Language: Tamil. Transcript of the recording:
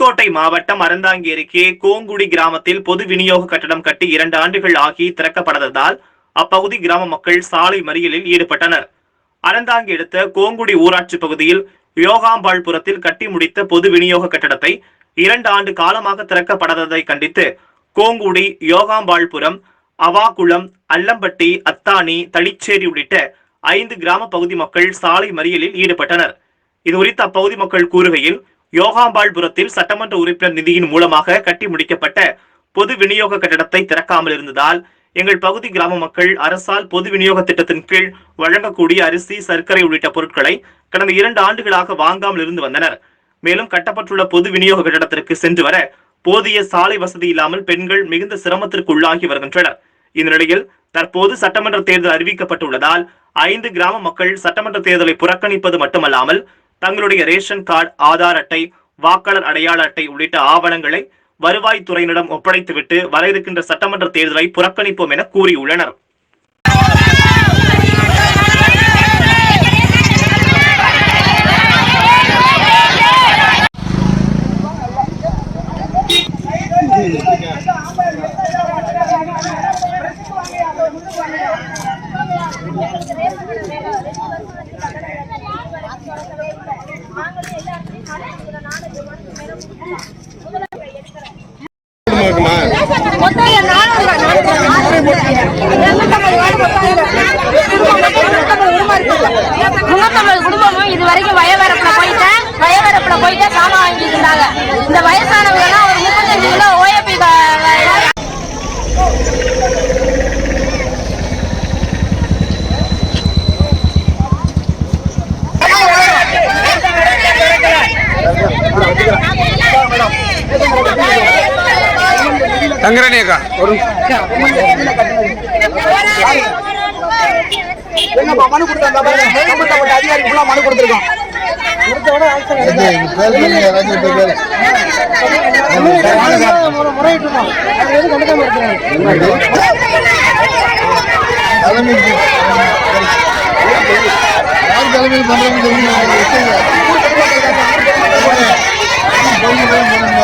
புதுக்கோட்டை மாவட்டம் அறந்தாங்கி அருகே கோங்குடி கிராமத்தில் பொது விநியோக கட்டடம் கட்டி 2 ஆண்டுகள் ஆகி திறக்கப்படாததால் அப்பகுதி கிராம மக்கள் சாலை மறியலில் ஈடுபட்டனர். அறந்தாங்கி அடுத்த கோங்குடி ஊராட்சி பகுதியில் யோகாம்பாள்புரத்தில் கட்டி முடித்த பொது விநியோக கட்டடத்தை 2 ஆண்டு காலமாக திறக்கப்படாததை கண்டித்து கோங்குடி, யோகாம்பாள்புரம், அவாக்குளம், அல்லம்பட்டி, அத்தானி, தளிச்சேரி உள்ளிட்ட 5 கிராம பகுதி மக்கள் சாலை மறியலில் ஈடுபட்டனர். இதுகுறித்து அப்பகுதி மக்கள் கூறுகையில், யோகாம்பாள்புரத்தில் சட்டமன்ற உறுப்பினர் நிதியின் மூலமாக கட்டி முடிக்கப்பட்ட பொது விநியோக கட்டடத்தை திறக்காமல் இருந்ததால் எங்கள் பகுதி கிராம மக்கள் அரசால் பொது விநியோக திட்டத்தின் கீழ் வழங்கக்கூடிய அரிசி, சர்க்கரை உள்ளிட்ட பொருட்களை கடந்த 2 ஆண்டுகளாக வாங்காமல் இருந்து வந்தனர். மேலும் கட்டப்பட்டுள்ள பொது விநியோக கட்டடத்திற்கு சென்று வர போதிய சாலை வசதி இல்லாமல் பெண்கள் மிகுந்த சிரமத்திற்கு உள்ளாகி வருகின்றனர். இந்த நிலையில் தற்போது சட்டமன்ற தேர்தல் அறிவிக்கப்பட்டுள்ளதால் 5 கிராம மக்கள் சட்டமன்ற தேர்தலை புறக்கணிப்பது மட்டுமல்லாமல் தங்களுடைய ரேஷன் கார்டு, ஆதார் அட்டை, வாக்காளர் அடையாள அட்டை உள்ளிட்ட ஆவணங்களை வருவாய்த்துறையினரிடம் ஒப்படைத்துவிட்டு வர இருக்கின்ற சட்டமன்ற தேர்தலை புறக்கணிப்போம் என கூறியுள்ளனர். குடும்பமும் இது வரைக்கும் வயவரப்புல போயிட்டு சாமான் வாங்கிட்டு இருந்தாங்க. இந்த வயசானவங்க எல்லாம் ஒரு 35 கிலோ ஓஎப்பி தங்கரணியக்கா ஒரு மனு கொடுத்தா அதிகாரி மனு கொடுத்துருக்கோம். தலைமையில் பண்றவங்க